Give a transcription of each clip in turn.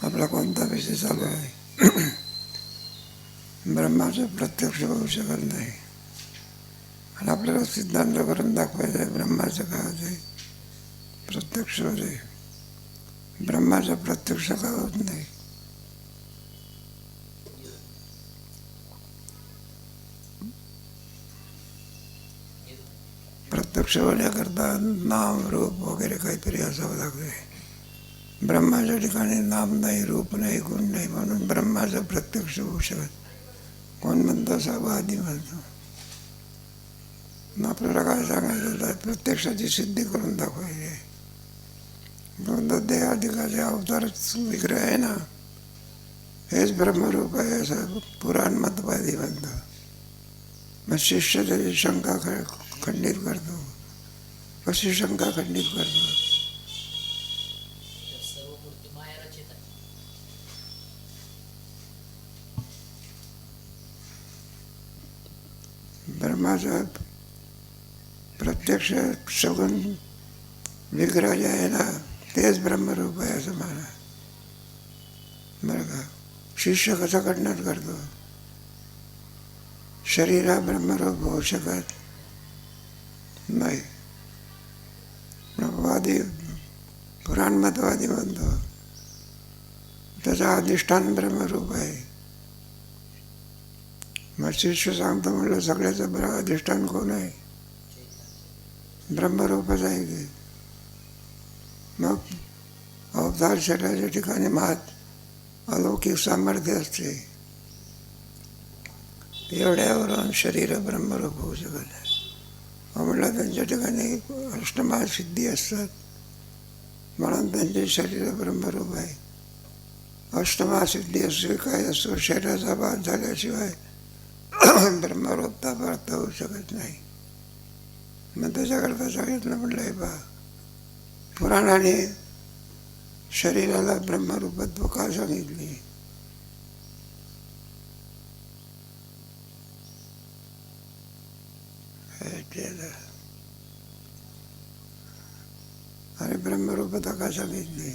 आपला कोणता विषय चालू आहे? ब्रह्माचं प्रत्यक्ष होऊ शकत नाही. आणि आपल्याला सिद्धांत करून दाखवायचं आहे ब्रह्माचं काय होते, प्रत्यक्ष होते. ब्रह्माचं प्रत्यक्ष का होत नाही? प्रत्यक्ष होण्याकरता नाम रूप वगैरे काहीतरी असावं लागते. ब्रह्माच्या ठिकाणी नाम नाही, रूप नाही, गुण नाही, म्हणून ब्रह्माचं प्रत्यक्ष होऊ शकत. कोण म्हणतो? वादी म्हणतो. आपल्याला काय सांगायचं आहे? प्रत्यक्षाची सिद्धी करून दाखवायची आहे. देहाधिकाचे अवतारच विग्रह आहे ना, हेच ब्रह्मरूप आहे असं पुराण मतवादी म्हणतो. मग शिष्य त्याची शंका खंडित करतो. कशी शंका खंडित करतो? ब्रह्माचा प्रत्यक्ष सगुण विग्रह जे आहे ना, तेच ब्रह्मरूप आहे असं म्हणा. बरं का? शिष्य कसा खंडन करतो? शरीरा ब्रह्मरूप होऊ शकत नाही. वादी पुराणमतवादी म्हणतो त्याचा अधिष्ठान ब्रह्मरूप आहे. मग शिष्य सांगतो म्हटलं सगळ्याचं अधिष्ठान कोण आहे? ब्रह्मरूपच आहे की. मग अवतार शरीराच्या ठिकाणी अलौकिक सामर्थ्य असते. एवढ्यावरून शरीर ब्रह्मरूप होऊ शकत नाही. म्हटलं त्यांच्या ठिकाणी अष्टमा सिद्धी असतात म्हणून त्यांचे शरीर ब्रह्मरूप आहे. अष्टमा सिद्धी असते काय असतो? शरीराचा बाध झाल्याशिवाय ब्रह्मरूपता प्राप्त होऊ शकत नाही. मग त्याच्याकरता सांगितलं म्हटलं हे पहा, पुराणाने शरीराला ब्रह्मरूपत्व का सांगितले? अरे ब्रह्मरूपता का सांगितली?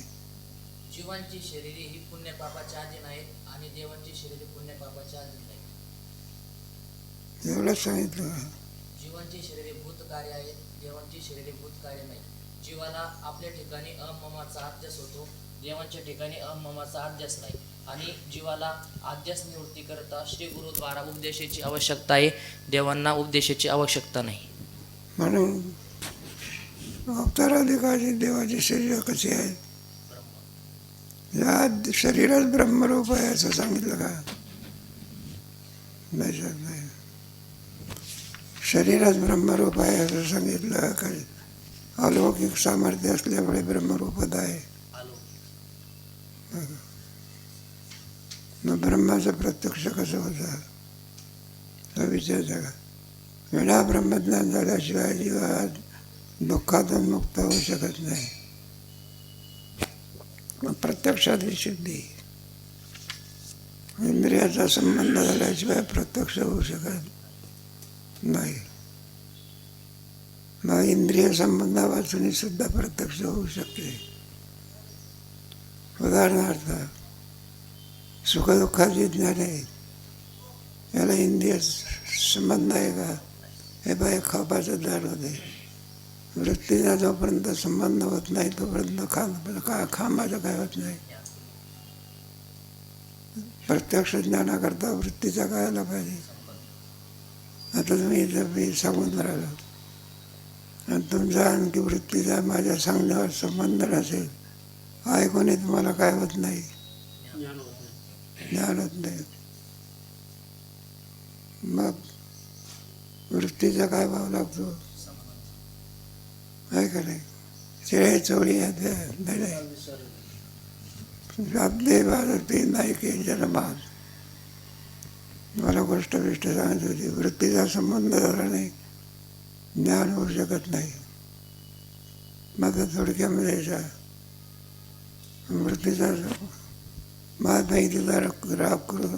जीवांची शरीरे ही पुण्य पापाच्या अधीन आहेत आणि देवांची शरीरे पुण्य पापाच्या अधीन नाहीत. एवढंच सांगितलं. जीवांची शरीरे भूतकार्य आहेत, देवांची शरीरे भूतकार्य नाहीत. जीवाला आपल्या ठिकाणी अहममाचा अध्यास होतो, देवांच्या ठिकाणी अहममाचा अध्यास नाही. आणि जीवाला अध्यास निवृत्ती करता श्री गुरुद्वारा उपदेशाची आवश्यकता आहे, देवांना उपदेशाची आवश्यकता नाही. म्हणून अवताराधिकाची देवाची शरीर कशी आहे? या शरीरच ब्रह्मरूप आहे असं सांगितलं का? नाही. शरीरच ब्रह्मरूप आहे असं सांगितलं का? अलौकिक सामर्थ्य असल्यामुळे ब्रह्मरूपत आहे. मग ब्रह्माचं प्रत्यक्ष कसं होतं हा विचार जगा. वेळा ब्रह्मज्ञान झाल्याशिवाय जीवा दुःखातून मुक्त होऊ शकत नाही. मग प्रत्यक्षाची सिद्धी. इंद्रियाचा संबंध झाल्याशिवाय प्रत्यक्ष होऊ शकत नाही. मग इंद्रिय संबंधापासून सुद्धा प्रत्यक्ष होऊ शकते. उदाहरणार्थ सुखदुःखाची ज्ञान आहे, याला इंद्रिय संबंध आहे का? हे बाय खापाचं ज्ञान होते. वृत्तीचा जोपर्यंत संबंध होत नाही तोपर्यंत खांबाचं काय होत नाही. प्रत्यक्ष ज्ञानाकरता वृत्तीचा काय आला पाहिजे? आता तुम्ही इथं मी सांगून राहिलो आणि तुमचा आणखी वृत्तीचा माझ्या सांगण्यावर संबंध नसेल, ऐकूनही तुम्हाला काय होत नाही, ज्ञान होत नाही. मग वृत्तीचा काय भाव लागतो? आहे का नाही? चिळे चोळी शब्दे भारती नाही की जन्मात. मला गोष्ट सांगत होती, वृत्तीचा संबंध झाला नाही, ज्ञान होऊ शकत नाही. माझा थोडक्यामध्ये वृत्तीचा माझ नाही तिला राग करू,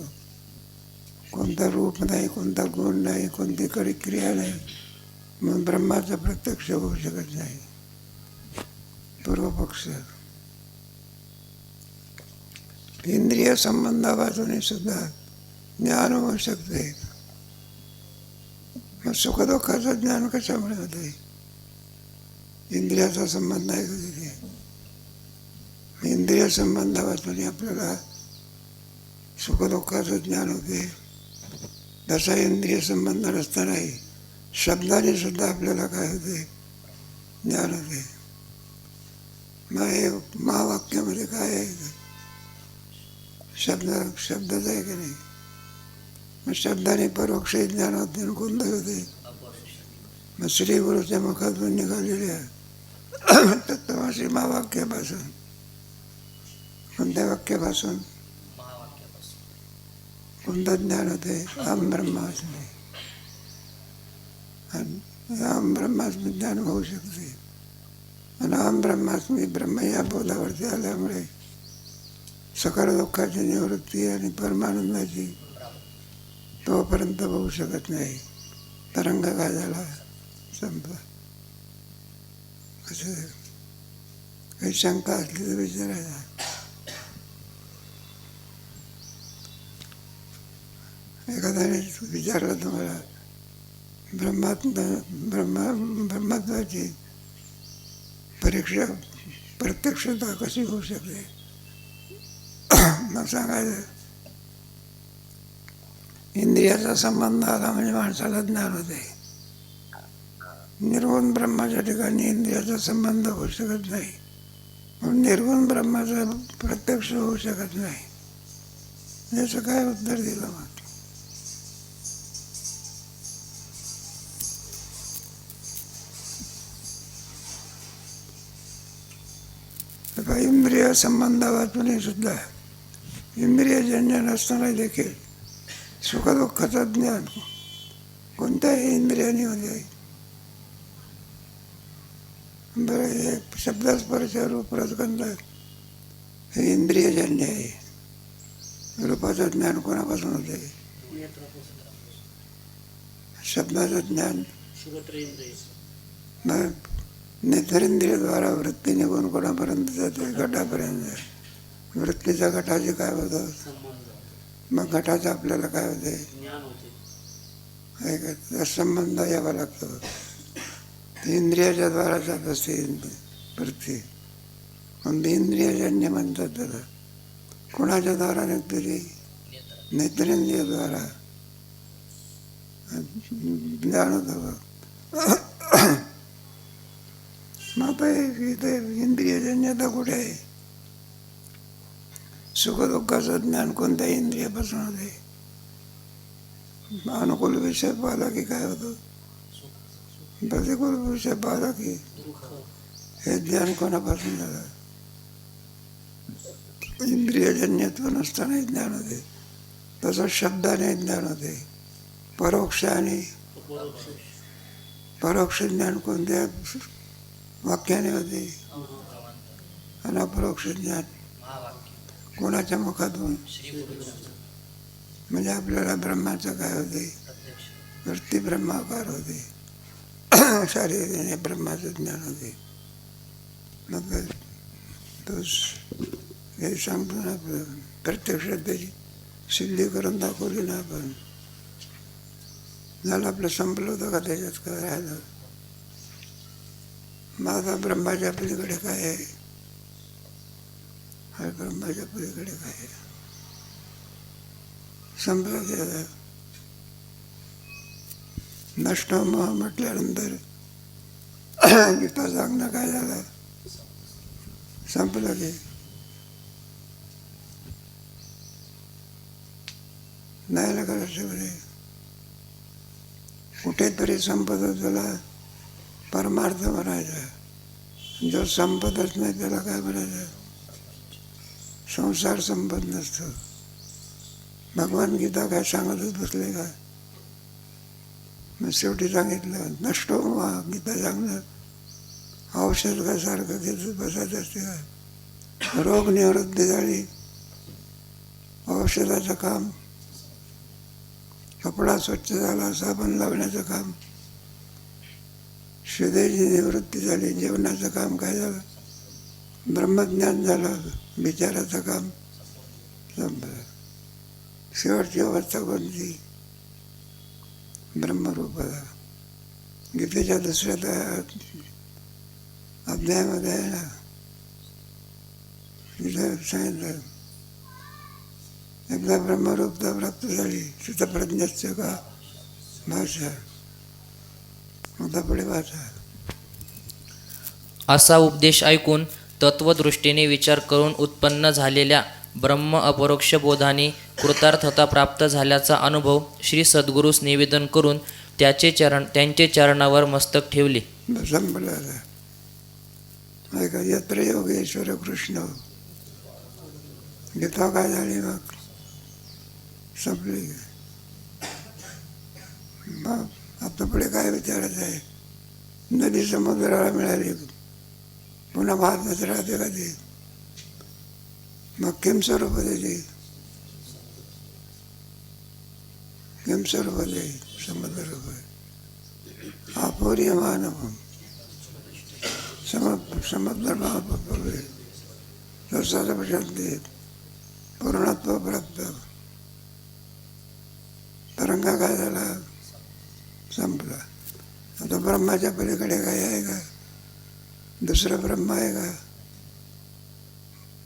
कोणता रूप नाही, कोणता गुण नाही, कोणती कडी क्रिया नाही, मग ब्रह्माचा प्रत्यक्ष होऊ शकत नाही. पूर्वपक्ष इंद्रिय संबंधापासून सुद्धा ज्ञान होऊ शकते. मग सुखदुःखाचं ज्ञान कशामुळे होते? इंद्रियाचा संबंध आहे का तिथे? इंद्रिय संबंधापासून आपल्याला सुखदुःखाचं ज्ञान होते. तसा इंद्रिय संबंध नसतानाही शब्दाने सुद्धा आपल्याला काय होते? ज्ञान होते. मग हे महावाक्यामध्ये काय आहे? शब्दच आहे की नाही? मग शब्दाने परोक्ष ज्ञान होते आणि कोणतं होते? मग श्री गुरुच्या मुखातून निघालेल्या तत्त्वमसी महावाक्यापासून, कोणत्या वाक्यापासून? कोणतं ज्ञान होते? अहम ब्रह्मास्मी. आणि अहम ब्रह्मास्मी ज्ञान होऊ शकते. आणि अहम ब्रह्मास्मी ब्रह्म या बोधावरती आल्यामुळे सकळ दुःखाची निवृत्ती आणि परमानंदाची तोपर्यंत होऊ शकत नाही. तरंग काय झाला? संपला. असं काही शंका असली तर विचारायला. एखाद्याने विचारलं तुम्हाला ब्रह्मत्वाची परीक्षा प्रत्यक्षता कशी होऊ शकते? मग सांगायचं इंद्रियाचा संबंध आला म्हणजे माणसाला ज्ञान होते. निर्गुण ब्रह्माच्या ठिकाणी इंद्रियाचा संबंध होऊ शकत नाही. म्हणून निर्गुण ब्रह्माचा प्रत्यक्ष होऊ शकत नाही. याचं काय उत्तर दिलं? मग इंद्रिय संबंधापासूनही सुद्धा इंद्रियजन्य नसताना देखील सुखदुःखाचं ज्ञान कोणत्याही इंद्रियाने होते. बरं, हे शब्दस्पर्श रूप रसगंध हे इंद्रियजन्य आहे. रूपाचं ज्ञान कोणापासून होते? शब्दाचं ज्ञान मग नेत्रेंद्रियद्वारा वृत्ती निघून कोणापर्यंत जाते? घटापर्यंत. वृत्तीचा घटाचे काय होतं? मग घटाचं आपल्याला काय होते? त्याचा संबंध यावा लागतो. इंद्रियाच्या द्वारा जात असते वृत्ती. म्हणून इंद्रियजन्य म्हणतात त्याला. कोणाच्या द्वारा निघते ती? नेत्रेंद्रियद्वारा ज्ञान होतं. मग आता इथे इंद्रियजन्यता कुठे आहे? सुखदुःखाचं ज्ञान कोणत्या इंद्रियापासून होते? अनुकूल विषय पाहिला की काय होतं? प्रतिकूल विषय पाहिला की हे ज्ञान कोणापासून झालं? इंद्रियजन्यत्व नसतानाही ज्ञान होते. तसं शब्दाने ज्ञान होते. परोक्ष आणि परोक्ष ज्ञान कोणत्या वाक्याने होते? आणि अपरोक्ष ज्ञान कोणाच्या मुखातून? म्हणजे आपल्याला ब्रह्माचं काय होते? वृत्ती ब्रह्माकार होते. शारीरिक ब्रह्माचं ज्ञान होते. मग तोच हे सांगतो ना, प्रत्यक्ष त्याची सिद्धी करून दाखवली ना आपण. झालं आपलं, संपलं होतं का त्याच्यात? काय राहिलं? माझा ब्रह्माच्या पलीकडे काय आहे? हा ब्रह्माच्या पलीकडे काय आहे? संपलं गेलं. नष्ट मोह म्हटल्यानंतर गीता सांगणं काय झालं? संपलं गे. नाही ना करायचं बरे. कुठेतरी संपत त्याला परमार्थ म्हणायचा. जो संपतच नाही त्याला काय म्हणायचं? संसार संपत नसतो. भगवान गीता काय सांगतच बसले का? मग शेवटी सांगितलं नष्ट व्हा. गीता सांगणं औषध का सारखं घेत बसायचं असते का? रोग निवृत्ती झाली, औषधाचं काम. कपडा स्वच्छ झाला, साबण लावण्याचं काम. शुद्धेची निवृत्ती झाली, जेवणाचं काम काय झालं? ब्रह्मज्ञान झालं, विचाराचं काम. संपलं. शेवटची अवस्था कोणती? ब्रह्मरूपाला. गीतेच्या दुसऱ्या अध्यायामध्ये आहे ना, तिथं सांगितलं, एकदा ब्रह्मरूपता प्राप्त झाली चित्तप्रज्ञस्य का भाषा, आता पुढे भाषा. असा उपदेश ऐकून तत्वदृष्टीने विचार करून उत्पन्न झालेल्या ब्रह्म अपरोक्ष बोधाने कृतार्थता प्राप्त झाल्याचा अनुभव श्री सद्गुरूस निवेदन करून त्यांचे चरणावर मस्तक ठेवले. संपलं आता. ऐका, यत्र योगेश्वर कृष्ण. गीता काय झाली मग? संपली. मग आता पुढे काय विचारायचं आहे? नदी समुद्राला मिळाली, पुन्हा महात्माच राहते का ती? मग किम स्वरूप त्याची? किम स्वरूप दे समुद्र रूप अपूर्यमानम समुद्र महापवे शांती पूर्णत्व प्राप्त. तरंगा काय झाला? संपला. आता ब्रह्माच्या पलीकडे काय आहे का? दुसरं ब्रह्म आहे का?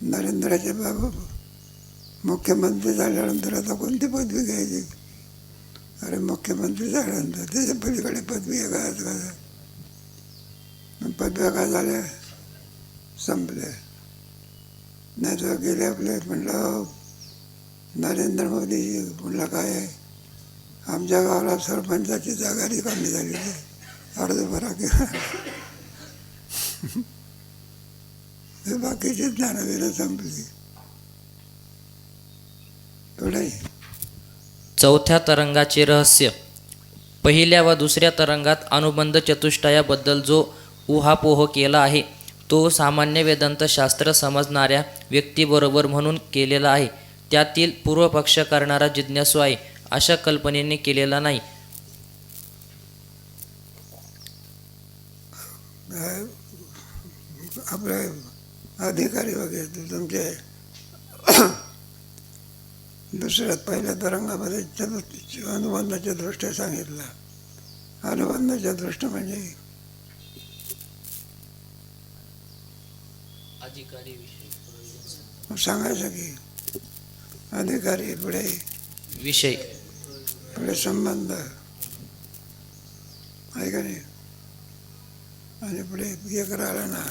नरेंद्राचे बाबा मुख्यमंत्री झाल्यानंतर आता कोणती पदवी घ्यायची? अरे मुख्यमंत्री झाल्यानंतर त्याच्या पलीकडे पदवी आहे का? पदव्या काय झाल्या? संपल्या. नाही तर गेले आपले. म्हणलं नरेंद्र मोदीजी म्हणलं काय आहे, आमच्या गावाला सरपंचाची जागा रिकामी झालेली आहे, अर्ज भरा केला. बाकीची ज्ञानवीर संपली. पुढे चौथ्या तरंगाचे रहस्य. पहिल्या व दुसऱ्या तरंगात अनुबंध चतुष्टयाबद्दल जो उहापोह केला आहे तो सामान्य वेदांत शास्त्र समजणाऱ्या व्यक्तीबरोबर म्हणून केलेला आहे. त्यातील पूर्वपक्ष करणारा जिज्ञासू आहे अशा कल्पनेने केलेला नाही. आपले अधिकारी वगैरे तुमचे दुसऱ्या पहिल्या तरंगामध्ये अनुबंधाच्या दृष्ट्या सांगितलं. अनुबंधाच्या दृष्टी म्हणजे सांगायचं की अधिकारी पुढे विषय, पुढे संबंध आहे का नाही, आणि पुढे हे करायला ना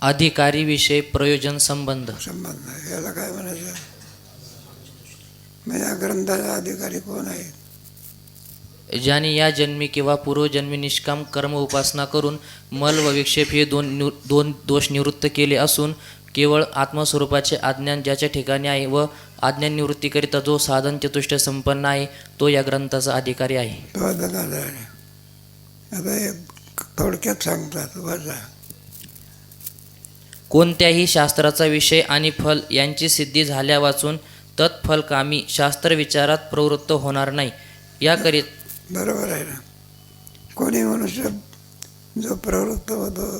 अधिकारी विषय प्रयोजन संबंध. संबंध याला काय म्हणायचं? मग या ग्रंथाचा अधिकारी कोण आहे? ज्याने या जन्मी किंवा पूर्वजन्मी निष्काम कर्म उपासना करून मल व विक्षेप हे दोन दोष निवृत्त केले असून केवळ आत्मस्वरूपाचे अज्ञान ज्याच्या ठिकाणी आहे व अज्ञान निवृत्तीकरिता जो साधन चतुष्ट संपन्न आहे तो या ग्रंथाचा अधिकारी आहे. तो अधिकारी आहे. आता हे थोडक्यात सांगतात वाचा. कोणत्याही शास्त्राचा विषय आणि फल यांची सिद्धी झाल्या वाचून तत्फलकामी शास्त्र विचारात प्रवृत्त होणार नाही. याकरिता बरोबर आहे ना. कोणी मनुष्य जो प्रवृत्त होतो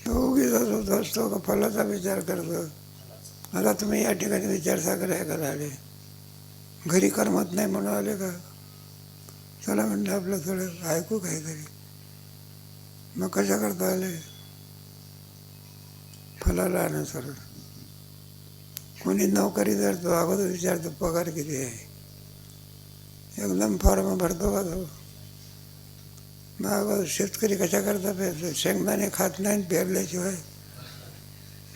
तो उगीच होत असतो का फलाचा विचार करतो. आता तुम्ही या ठिकाणी विचारसागर आहे का आले? घरी करमत नाही म्हणून आले का? चला म्हणलं आपलं थोडं ऐकू काहीतरी. मग कशा करता आले? फलाला अनुसरून. कोणी नोकरी धरतो अगोदर विचारतो पगार किती आहे, एकदम फॉर्म भरतो का तो? मग शेतकरी कशा करता पेरतो? शेंगदाणे खात नाही पेरल्याशिवाय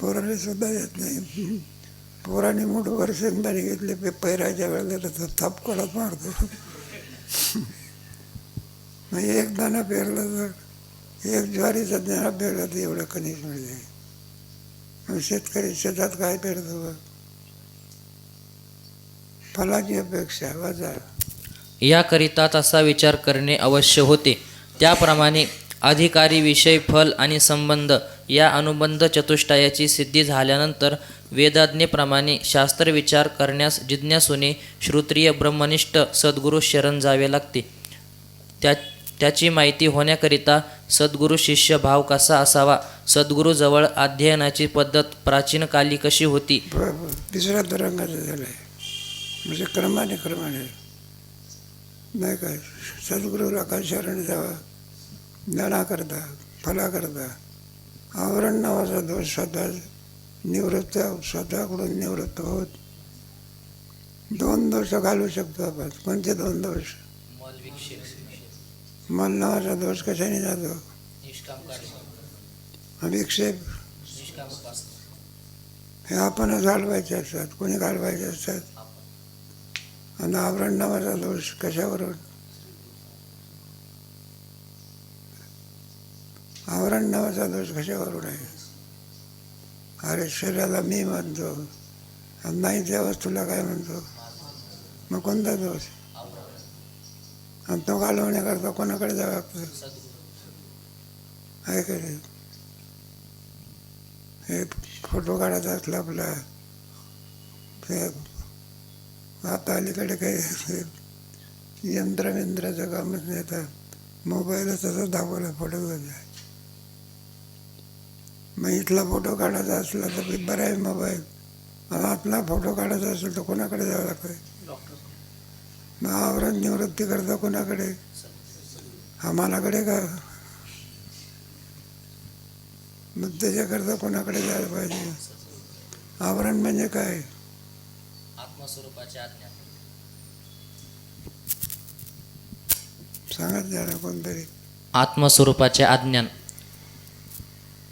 पोराने सुद्धा येत नाही. पोराने मुठभर शेंगदाणे घेतले पैरायच्या वेळेला तर थपकोलाच मारतो. मग एक दाणा पेरलं तर एक ज्वारीचा दाणा पेरला तर एवढं कणीस मिळते. मग शेतकरी शेतात काय पेरतो? फलाची अपेक्षा. वाचा. याकरिता तसा विचार करणे अवश्य होते. त्याप्रमाणे अधिकारी विषय फल आणि संबंध या अनुबंध चतुष्टयाची सिद्धी झाल्यानंतर वेदाज्ञेप्रमाणे शास्त्र विचार करण्यास जिज्ञासूने श्रोत्रिय ब्रह्मनिष्ठ सद्गुरू शरण जावे लागते. त्याची माहिती होण्याकरिता सद्गुरू शिष्य भाव कसा असावा, सद्गुरूजवळ अध्ययनाची पद्धत प्राचीन काली कशी होती. तिसऱ्या तरंगाचं झालं आहे, म्हणजे क्रमाने नाही काय. सद्गुरूला काय शरण जावं, ज्ञानाकरता फलाकरता आवरण नावाचा दोष स्वतःकडून निवृत्त होत. 2 दोष घालू शकतो आपण. कोणते 2 दोष? मन नावाचा दोष कशाने जातो? विक्षेप. हे आपणच घालवायचे असतात. कोणी घालवायचे असतात? आणि आवरण नावाचा दोष कशावरून? आवरण नावाचा दोष कशावरून आहे? अरे शरीराला मी म्हणतो आणि नाही त्या वस्तूला काय म्हणतो, मग कोणता दोष? आणि तो घालवण्याकरता कोणाकडे जावं लागतं? आहे का नाही? हे फोटो काढायचा असला आपला, ते आता अलीकडे काही यंत्रविंत्राचं कामच नाही. आता मोबाईलच तसं दाखवलं फोटो घ्यायचा. मग इथला फोटो काढायचा असला तर बरं आहे मोबाईल. आतला फोटो काढायचा असेल तर कोणाकडे जावं लागतं? मग आवरण निवृत्ती करता कोणाकडे? आम्हालाकडे का? मग त्याच्याकरता कोणाकडे जायला पाहिजे? आवरण म्हणजे काय? आत्मस्वरूपाचे अज्ञान. सांगत जरा कोणतरी. आत्मस्वरूपाचे अज्ञान.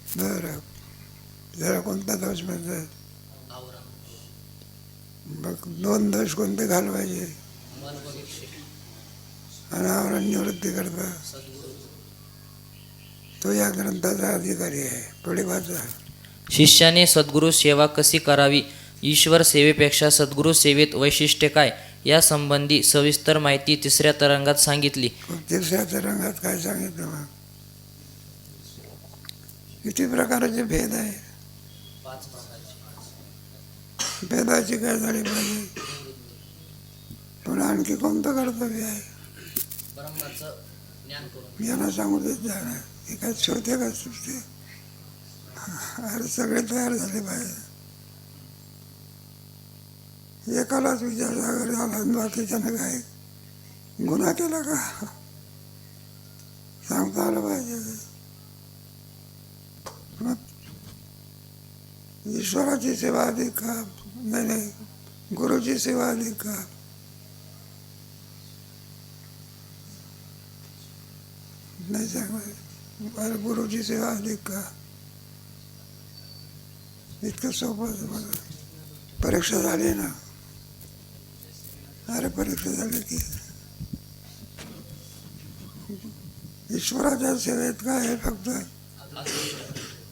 बरं, जरा कोणता दोष म्हणतात? मग 2 दोष कोणते घालवायचे? आणि आवरण निवृत्ती करता. तो या ग्रंथाचा अधिकारी आहे. थोडी वाचा. शिष्याने सद्गुरू सेवा कशी करावी, ईश्वर सेवेपेक्षा सद्गुरू सेवेत वैशिष्ट्य काय, या संबंधी सविस्तर माहिती 3ऱ्या तरंगात सांगितली. 3ऱ्या तरंगात काय सांगितलं? मग किती प्रकारचे भेद आहे? 5 प्रकारचे. भेदाची काय झाली पाहिजे? पुन्हा आणखी कोणतं कर्तव्य आहे? ब्रह्माचं ज्ञान करून. यांना सांगू देत जाणार. हे काय छोटे का सुटते? अरे सगळे तयार झाले पाहिजे. एकालाच विचारसागर झाला, बाकीच्यानं काय गुन्हा केला का सांगता आलं पाहिजे. मग ईश्वराची सेवा अधिक का? नाही, गुरुची सेवा अधिक का? नाही सांग. अरे गुरुची सेवा अधिक का? इतकं सोपं. परीक्षा झाली ना. अरे परीक्षा झाली की ईश्वराच्या सेवेत काय आहे फक्त,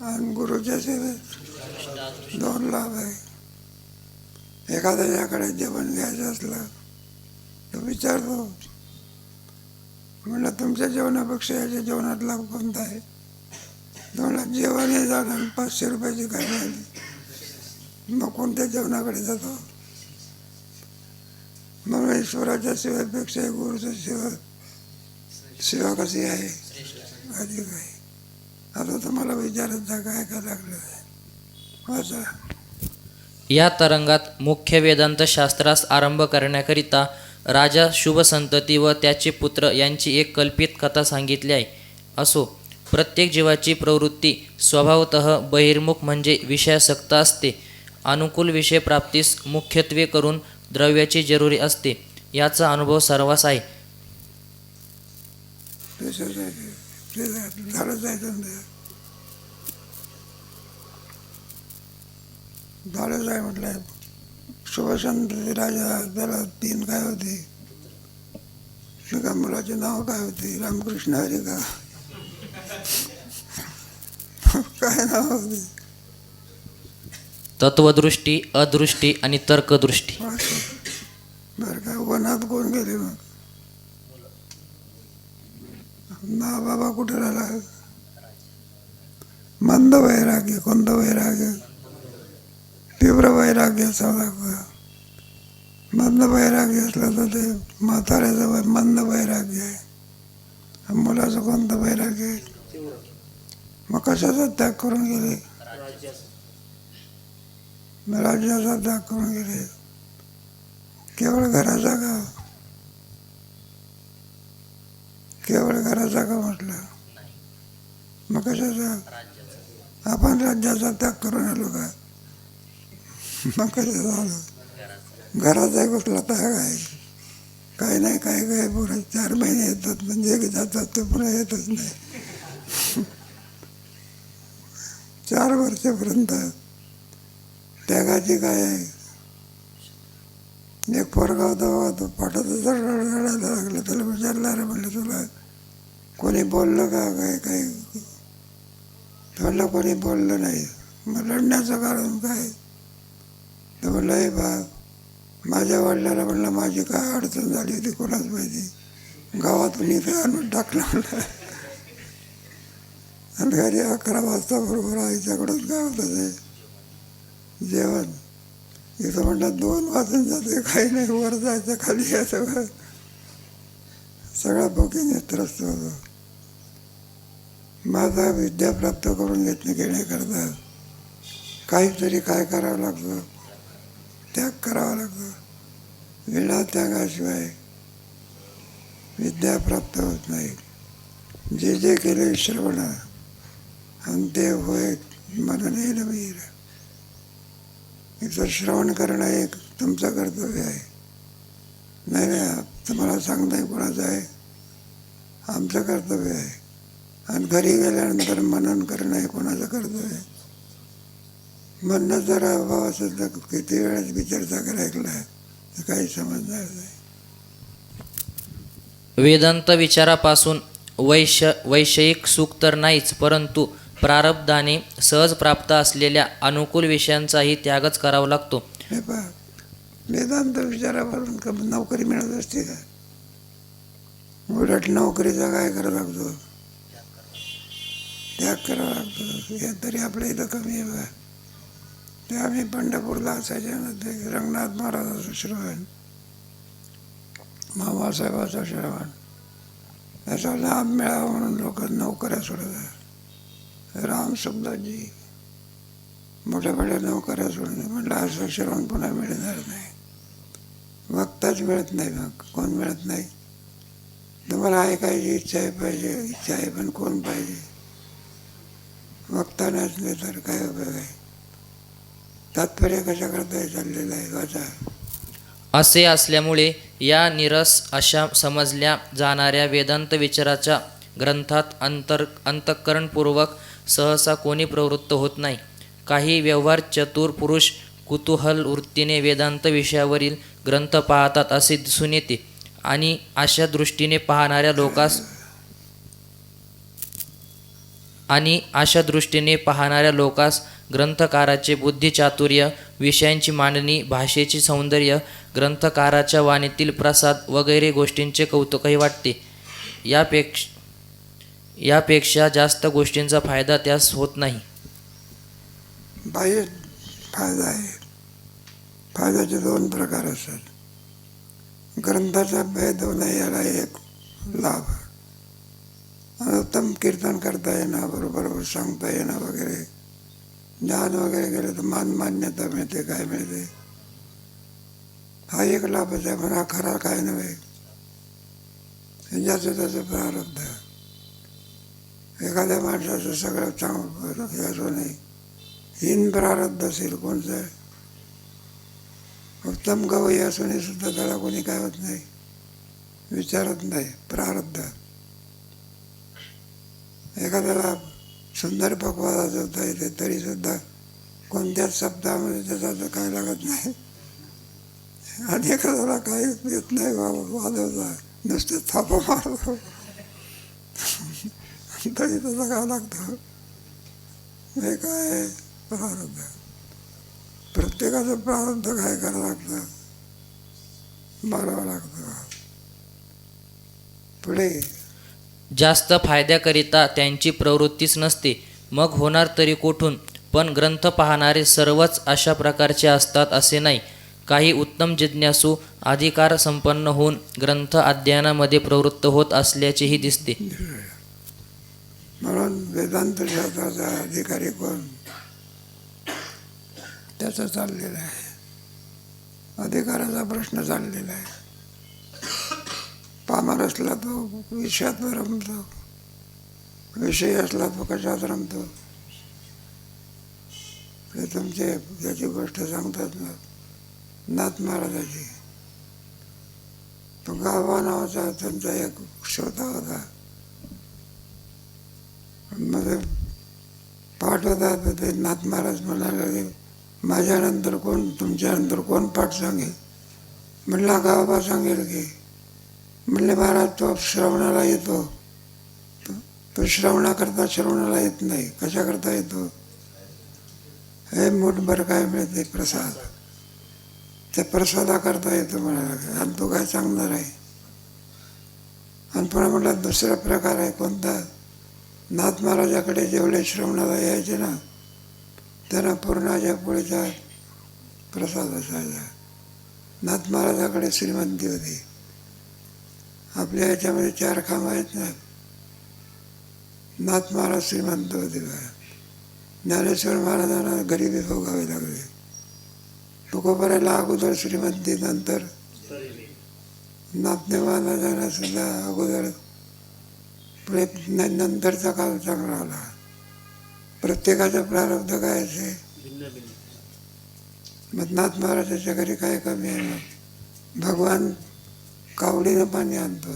आणि गुरुच्या सेवेत 2 लाभ आहे. एखाद्याच्याकडे जेवण घ्यायचं असलं तर विचारतो, म्हणलं तुमच्या जेवणापेक्षा याच्या जेवणात लाभ कोणता आहे? तुम्हाला जेवण हे झालं 500 रुपयाची काय मिळाली, मग कोणत्या जेवणाकडे जातो? मग ईश्वराच्या सेवेपेक्षा गुरुच्या सेवा कशी आहे? अधिक आहे. आता तुम्हाला विचारत जा काय काय लागलं वाचा. या तरंगात मुख्य वेदांत शास्त्रास आरंभ करण्याकरिता राजा शुभ संतती व त्याचे पुत्र यांची एक कल्पित कथा सांगितली आहे. असो, प्रत्येक जीवाची प्रवृत्ती स्वभावतः बहिर्मुख म्हणजे विषयासक्त असते. अनुकूल विषय प्राप्तीस मुख्यत्वे करून द्रव्याची जरुरी असते. याचा अनुभव सर्वांस आहे. झालंच आहे म्हटलं. शुभसंतती राजा, त्याला 3 काय होते? एका मुलाचे नाव काय होते? रामकृष्ण हरी का काय नाव होते? तत्वदृष्टी, अदृष्टी आणि तर्कदृष्टी. बरं का? वनात कोण गेले मग? ना बाबा कुठे राहिला? मंद वैराग्य. कोणतं वैराग्य? तीव्र वैराग्य असावं. मंद वैराग्य असलं तर ते म्हाताऱ्याचं मंद वैराग्य आहे. मुलाचं कोणतं वैराग्य आहे? मग कशाचा त्याग करून गेले? राज्याचा त्याग करून गेले. केवळ घराचा का? केवळ घराचा का म्हटलं? मग कशाचा? आपण राज्याचा त्याग करून आलो का? मग कशाचा आलो? घराचा कुठला त्याग आहे? काही नाही, काय पुढे 4 महिने येतात म्हणजे जातात, ते पुन्हा येतच नाही. 4 वर्षापर्यंत त्यागाची काय आहे? एक पोरगा होता, तो पाठात रडायला लागला. त्याला विचारलं, अरे म्हणलं तुला कोणी बोललं का? काही म्हणलं कोणी बोललं नाही. मग लढण्याचं कारण काय? तर म्हणलं हे बा, माझ्या वडिलाला म्हणलं माझी काय अडचण झाली होती कोणाच माहिती, गावातून इथे आणून टाकलं म्हणलं. आणि घरी 11 वाजता बरोबर आईच्याकडून काय होतं ते जेवण. इथं म्हणलं 2 वाजून जाते, काही नाही, वर जायचं खाली यायचं, सगळा भुकेने त्रस्त होतो. माझा विद्या प्राप्त करून घेण्याकरता काहीतरी काय करावं लागतं? त्याग करावा लागतो. विना त्यागाशिवाय विद्या प्राप्त होत नाही. जे केले श्रवण आणि ते होय मनने नवीर. इथं श्रवण करणं एक तुमचं कर्तव्य आहे. नाही, तुम्हाला सांगता कोणाचं आहे? आमचं कर्तव्य आहे. आणि घरी गेल्यानंतर मनन करणं हे कोणाचं कर्तव्य आहे? म्हणणं जर अभाव असेल तर किती वेळेस विचारता करायला तर काही समजणार नाही. वेदांत विचारापासून वैषयिक सुख तर नाहीच, परंतु प्रारब्धाने सहज प्राप्त असलेल्या अनुकूल विषयांचाही त्यागच करावा लागतो. हे पहा, वेदांत विचारापासून नोकरी मिळत असते का? उलट नोकरीचा काय करावं लागतो? त्याग करावा लागतो. हे तरी आपल्या इथं कमी आहे बा. ते आम्ही पंढरपूरला असायच्यामध्ये रंगनाथ महाराजाचं श्रवण, मामासाहेबाचं श्रवण, त्याचा लाभ मिळावा म्हणून लोक नोकऱ्या सोडतात. राम सुखदासजी मोठ्या मोठ्या नोकऱ्या सोडले. म्हटलं असं श्रवण पुन्हा मिळणार नाही. वक्ताच मिळत नाही. मग कोण मिळत नाही? तुम्हाला ऐकायची इच्छा आहे, पाहिजे इच्छा आहे, पण कोण पाहिजे? वक्ता नसले तर काय उपयोग आहे? तात्पर्य कशा करता चाललेलं आहे वाचा. असे असल्यामुळे या निरस अशा समजल्या जाणाऱ्या वेदांत विचाराच्या ग्रंथात अंतःकरणपूर्वक सहसा कोणी प्रवृत्त होत नाही. काही व्यवहार चतुर पुरुष कुतूहल वृत्तीने वेदांत विषयावरील ग्रंथ पाहतात असे दिसून येते. आणि अशा दृष्टीने पाहणाऱ्या लोकास ग्रंथकाराचे बुद्धिचातुर्य, विषयांची मांडणी, भाषेचे सौंदर्य, ग्रंथकाराच्या वाणीतील प्रसाद वगैरे गोष्टींचे कौतुकही वाटते. यापेक्षा जास्त गोष्टींचा फायदा त्यास होत नाही. बाह्य फायदा आहे. फायद्याचे 2 प्रकार असतात. ग्रंथाचा भेद होणे याला एक लाभ. उत्तम कीर्तन करता येणं, बरोबर सांगता येणं वगैरे, ज्ञान वगैरे गेलं तर मान्यता मिळते, काय मिळते, हा एक लाभच आहे. पण हा खरा काय नव्हे. ज्याचं त्याचं प्रारब्ध. एखाद्या माणसाचं सगळं चांगलं असं नाही, हीन प्रारब्ध असेल कोणतं, उत्तम गवई असूनही सुद्धा त्याला कोणी काय होत नाही, विचारत नाही. प्रारब्ध. एखाद्याला सुंदर पक्वाद वाजवता येते तरी सुद्धा कोणत्याच शब्दामध्ये त्याचा काय लागत नाही. आणि एखाद्याला काही येत नाही वाजवता, नुसते थापा मारतो तरी त्याचा काय लागतं. हे काय प्रारब्ध. प्रत्येकाचं प्रारब्ध काय करावं लागतं, मारावं लागतं. पुढे जास्त फायद्याकरिता त्यांची प्रवृत्तीच नसते, मग होणार तरी कोठून. पण ग्रंथ पाहणारे सर्वच अशा प्रकारचे असतात असे नाही. काही उत्तम जिज्ञासू अधिकार संपन्न होऊन ग्रंथ अध्ययनामध्ये प्रवृत्त होत असल्याचेही दिसते. म्हणून वेदांत शास्त्राचा अधिकारी कोण त्याचं चाललेलं आहे. अधिकाराचा प्रश्न चाललेला आहे. पामर असला तो विषयात रमतो, विषय असला तो कशात रमतो. ते तुमचे त्याची गोष्ट सांगतात ना, नाथ महाराजाची. तो गावा नावाचा त्यांचा एक श्रोता होता. मध्ये पाठ होता तर ते नाथ महाराज म्हणाले, माझ्यानंतर कोण, तुमच्यानंतर कोण पाठ सांगेल. म्हणला गावा सांगेल की. म्हणले महाराज तो श्रवणाला येतो, तो श्रवणाकरता श्रवणाला येत नाही. कशाकरता येतो. हे मूठभर काय मिळते प्रसाद, त्या प्रसादाकरता येतो म्हणाला. आणि तो काय सांगणार आहे. आणि पुन्हा म्हटला दुसरा प्रकार आहे कोणता. नाथ महाराजाकडे जेवढे श्रवणाला यायचे ना त्यांना पूर्णाच्या पोळीचा प्रसाद असायचा. नाथ महाराजाकडे श्रीमंती होती. आपल्या ह्याच्यामध्ये 4 खांब आहेत ना. नाथ महाराज श्रीमंत होते. ज्ञानेश्वर महाराजांना गरिबी भोगावी लागली. तुकोबराला अगोदर श्रीमंती, नंतर नाथदेव महाराजांना सुद्धा अगोदर पुढे नंतरचा काळ चांगला आला. प्रत्येकाचा प्रारब्ध काय असे. मग नाथ महाराजाच्या घरी काय कमी आहे. मग भगवान कावडीनं पाणी आणतो.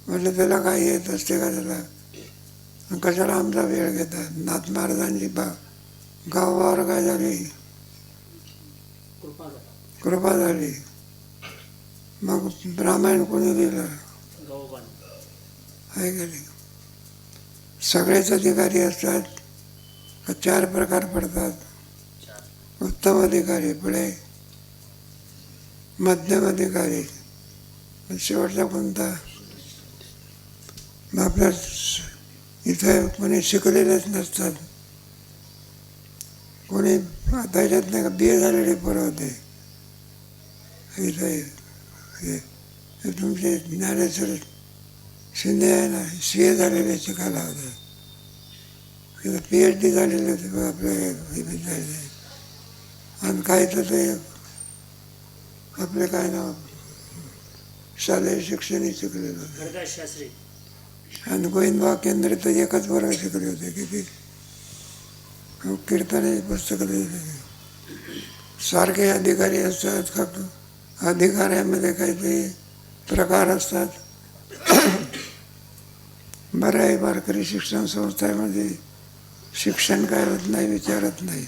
म्हटलं त्याला काय येत असते का त्याला. कशाला आमचा वेळ घेतात. नाथ महाराजांची गावावर काय झाली, कृपा झाली. मग रामायण कोणी लिहिलं आहे का नाही. सगळेच अधिकारी असतात का 4 प्रकार पडतात. उत्तम अधिकारी, पुढे मध्यम अधिकारी, शेवटचा कोणता. मग आपल्या इथं कोणी शिकलेलेच नसतात. कोणी आता याच्यात नाही का BA झालेले पोरं होते इथे. हे तुमचे ज्ञानेश्वर शिंदे आहे ना, CA झालेले शिकायला होते. तिथं PhD झालेले होते आपले विद्यार्थी. आणि काही तर ते आपले काय नाव शालेय शिक्षणही शिकलेलं होते. आणि गोविंदबा केंद्र तर एकच वर्ग शिकले होते. किती कीर्तनाची पुस्तकं लिहिली. सारखे अधिकारी असतात का अधिकाऱ्यामध्ये काहीतरी प्रकार असतात. बरं आहे, वारकरी शिक्षण संस्थेमध्ये शिक्षण काय होत नाही, विचारत नाही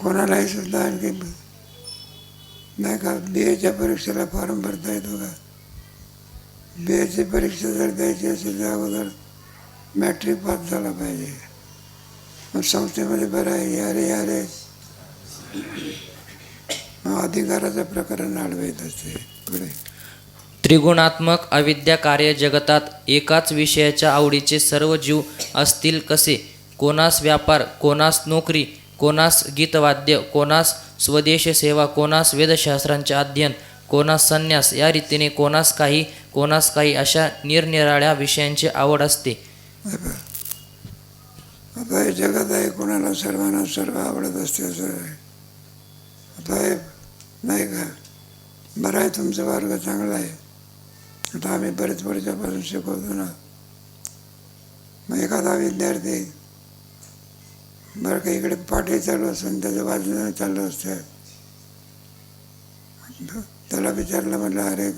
कोणालाही सुद्धा. आणखी नाही का BAच्या परीक्षेला फॉर्म भरता येतो का. BAची परीक्षा जर द्यायची असेल तर अगोदर मॅट्रिक पास झाला पाहिजे. मग संस्थेमध्ये बरं आहे, यारे मग अधिकाराचं प्रकरण आढळत असते. पुढे त्रिगुणात्मक अविद्या कार्य जगतात एकाच विषयाच्या आवडीचे सर्व जीव असतील कसे. कोणास व्यापार, कोणास नोकरी, कोणास गीतवाद्य, कोणास स्वदेश सेवा, कोणास वेदशास्त्रांचे अध्ययन, कोणास संन्यास, या रीतीने कोणास काही अशा निरनिराळ्या विषयांची आवड असते. आता हे जगत आहे, कोणाला सर्वांना सर्व आवडत असते असं आहे. आता हे नाही का बरं आहे, तुमचा वर्ग चांगला आहे. आता आम्ही बरेच वर्षापासून शिकवतो ना. मग एखादा विद्यार्थी बरं का इकडे पाठी चालू असून त्याच्या बाजूने चालू असतं. त्याला विचारलं, म्हटलं अरे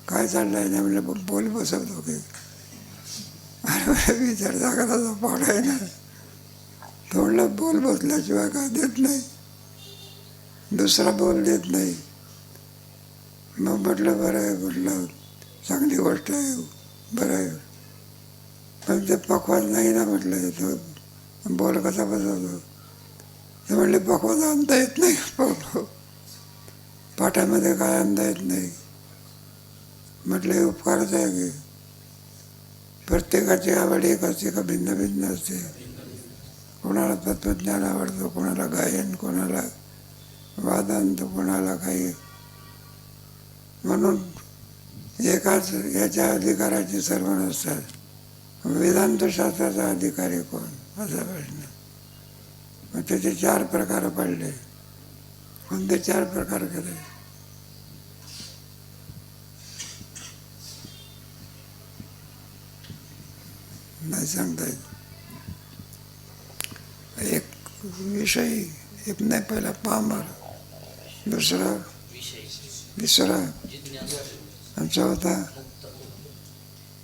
काय चाललं आहे ना. म्हटलं बोल बसवतो की. अरे विचार जागा पाठ आहे ना. तो म्हणलं बोल बसल्याशिवाय काय देत नाही, दुसरा बोल देत नाही. मग म्हटलं बरं आहे, म्हटलं चांगली गोष्ट आहे, बरं आहे. पण ते पक्वाद नाही ना म्हटलं. तो बोल कसा बसवतो. ते म्हणले पक्वाद आणता येत नाही, पाठामध्ये काय आणता येत नाही. म्हटलं हे उपकारच आहे की. प्रत्येकाची आवड एक असते का भिन्न भिन्न असते. कोणाला तत्त्वज्ञान आवडतं, कोणाला गायन, कोणाला वादांत कोणाला काही, म्हणून एकाच याच्या अधिकाराचे सर्व नसतात. वेदांतशास्त्राचा अधिकारी कोण असा प्रश्न. मग त्याचे 4 प्रकार पडले. कोणते 4 प्रकार केले? नाही सांगता येत. एक विषयी, एक नाही, पहिला पामर, दुसरा विसरा आणि चौथा.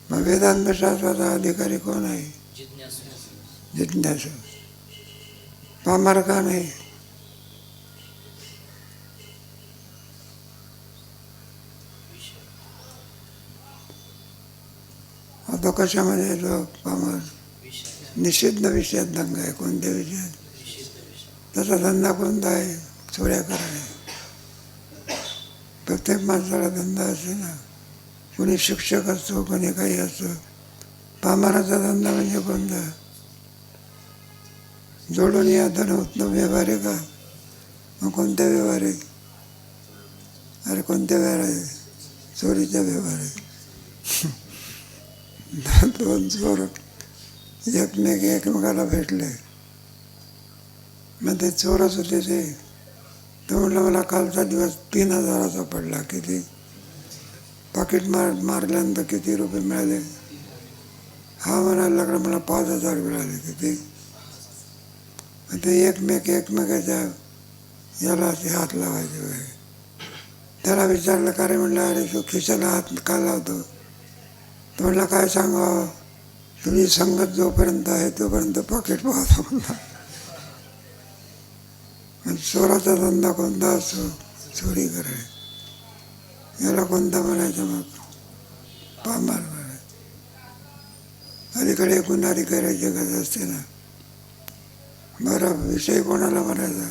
मग वेदांतशास्त्राचा अधिकारी कोण आहे? जिज्ञासू. पामर का नाही? आता कशामध्ये येतो पामर? निषिद्ध विषयात दंग आहे. कोणत्या विषयात? त्याचा धंदा कोणता आहे? चोऱ्या करणे. प्रत्येक माणसाला धंदा असते ना. कोणी शिक्षक असतो, कोणी काही असतो. पामराचा धंदा म्हणजे कोणता? जोडून या धन होत ना. व्यवहारिक का? मग कोणत्या व्यवहारिक? अरे कोणत्या व्यवहार? चोरीच्या व्यवहार. 2 चोर एकमेकाला भेटले. मग ते चोरच होते ते. तो म्हटलं मला कालचा दिवस 3000चा पडला. किती? पाकिट मारल्यानंतर किती रुपये मिळाले? हा म्हणायला लागला मला 5000 मिळाले. किती? ते एकमेकाच्या याला ते हात लावायचे वगैरे. त्याला विचारलं का रे? म्हणलं अरे तो खिशाला हात का लावतो? तो म्हणला काय सांगावं, तुझी संगत जोपर्यंत आहे तोपर्यंत पाकिट पाहतो म्हणला. चोराचा धंदा कोणता असतो? चोरी करणे. याला कोणता म्हणायचं? मग पामर म्हणायचं. अलीकडे गुन्हारी करायची गरज असते ना. बरं, विषय कोणाला म्हणायचा?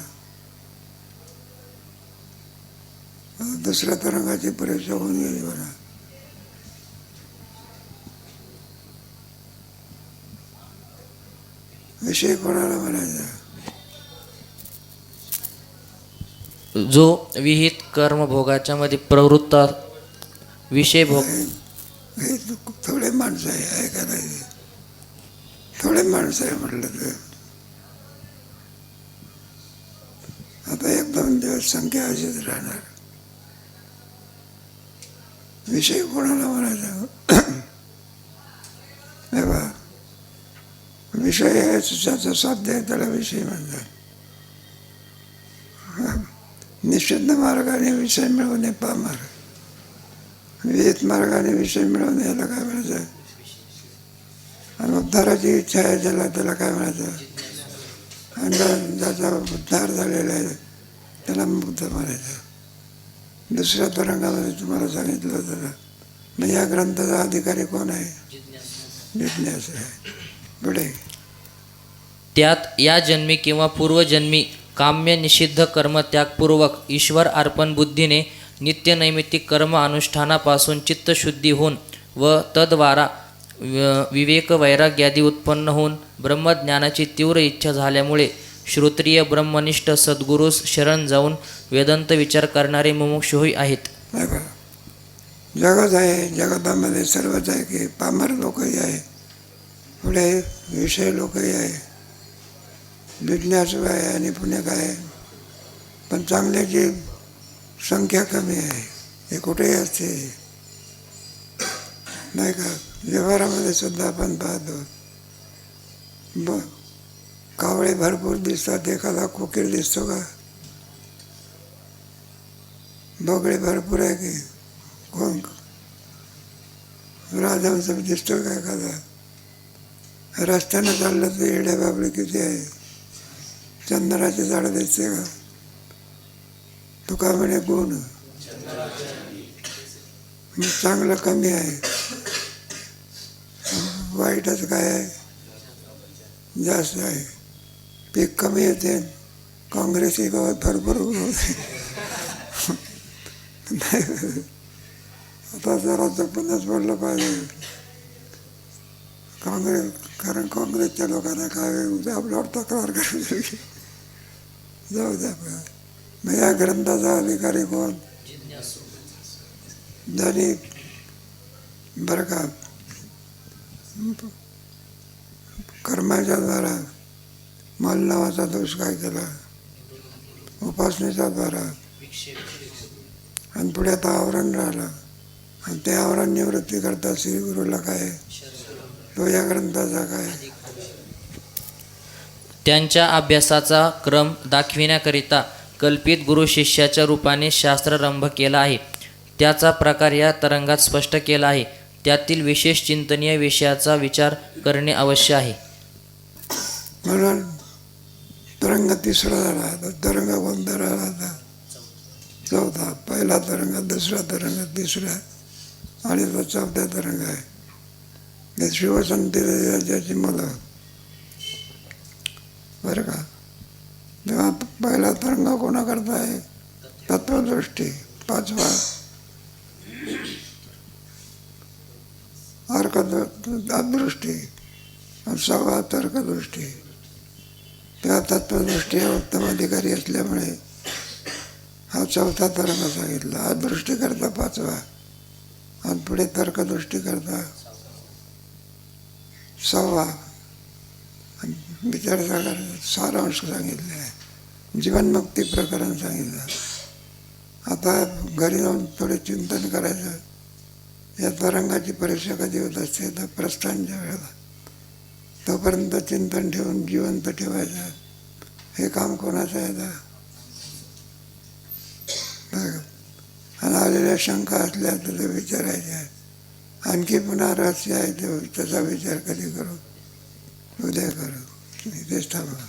दुसऱ्या तरंगाची परीक्षा होऊन गेली बरं. विषय कोणाला म्हणायचा? जो विहित कर्मभोगाच्या मध्ये प्रवृत्त विषय भोग. थोडे माणसं आहे का नाही? थोडे माणसं आहे म्हटलं तर आता 1-2 दिवस संख्या अशीच राहणार. विषय कोणाला म्हणायचा? हे बा, विषय आहे ज्याचं साध्य आहे त्याला विषय म्हणतात. निषिद्ध मार्गाने विषय मिळवणे पामर. विहित मार्गाने विषय मिळवणे याला काय म्हणायचं? आणि उद्धाराची इच्छा आहे ज्याला त्याला काय म्हणायचं? आणि ज्याचा उद्धार झालेला आहे त्याला मुग्ध म्हणायचं. दुसऱ्या तरंगामध्ये तुम्हाला सांगितलं होतं ना. मग या ग्रंथाचा अधिकारी कोण आहे? जिज्ञासू आहे. पुढे त्यात या जन्मी किंवा पूर्वजन्मी काम्य निषिद्ध कर्म त्यागपूर्वक ईश्वर अर्पण बुद्धीने नित्य नैमित्तिक कर्म अनुष्ठानापासून चित्तशुद्धी होऊन व तद्वारा विवेक वैराग्यादी उत्पन्न होऊन ब्रह्मज्ञानाची तीव्र इच्छा झाल्यामुळे श्रोत्रिय ब्रह्मनिष्ठ सद्गुरूस शरण जाऊन वेदांत विचार करणारे मुमुक्षुही आहेत. जगत आहे, जगतामध्ये सर्वच आहे की पामर लोकही आहे, पुढे विषय लोकही आहे, जिज्ञासू आहे आणि पुणे काय. पण चांगल्याची संख्या कमी आहे. हे कुठेही असते नाही का. व्यवहारामध्ये सुद्धा आपण पाहतो कावळे भरपूर दिसतात, एखादा कोकीळ दिसतो का? बगळे भरपूर आहे की कोण? राजहंस दिसतो का एखादा? रस्त्यानं चाललं तर येड्या बाबळे किती आहे. चंदनाची झाडं दिसते का? तो का म्हणे गुण चांगलं कमी आहे, वाईटच काय आहे जास्त आहे. पीक कमी येते, काँग्रेसही गावात भरपूर होते. आता जरा जपूनच बोललं पाहिजे कारण काँग्रेसच्या लोकांना काय आपल्यावर तक्रार करायची. जाऊ द्या. मग या ग्रंथाचा अधिकारी कोण? जिज्ञासू. ज्यांनी बरं का कर्माच्या द्वारा मल नावाचा दोष काय केला? उपासनेच्या द्वारा. विक्षेप. आणि पुढे आता आवरण राहिलं आणि ते आवरण निवृत्ती करता श्री गुरुला काय? तो या ग्रंथाचा काय? त्यांच्या अभ्यासाचा क्रम दाखविण्याकरिता कल्पित गुरु शिष्याच्या रूपाने शास्त्रारंभ केला आहे. त्याचा प्रकार या तरंगात स्पष्ट केला आहे. त्यातील विशेष चिंतनीय विषयाचा विचार करणे आवश्यक आहे. म्हणून तरंग तिसरा झाला. आता तरंग कोणता राहिला? आता चौथा. पहिला तरंग, दुसरा तरंग, तिसरा आणि तो चौथा तरंग आहे. हे शिवसंती राज्याची मुलं बरं का. तेव्हा पहिला तरंग कोणाकरता आहे? तत्वदृष्टी. पाचवा अर्कदृष्टी. सहावा तर्कदृष्टी. तेव्हा तत्वदृष्टी हा उत्तम अधिकारी असल्यामुळे हा चौथा तरंग सांगितला. हा दृष्टी करता पाचवा आणि पुढे तर्कदृष्टी करता सहावा. विचार सारांश सांगितले आहे. जीवनमुक्ती प्रकरण सांगितलं. आता घरी जाऊन थोडे चिंतन करायचं. या तरंगाची परीक्षा कधी होत असते? तर प्रस्थानच्या वेळेला. तोपर्यंत चिंतन ठेवून जिवंत ठेवायचं. हे काम कोणाचं आहे? आणि आलेल्या शंका असल्या तर ते विचारायच्या. आणखी पुन्हा रहस्य आहे ते त्याचा विचार कधी करू? उद्या करू. इथेच थांबा.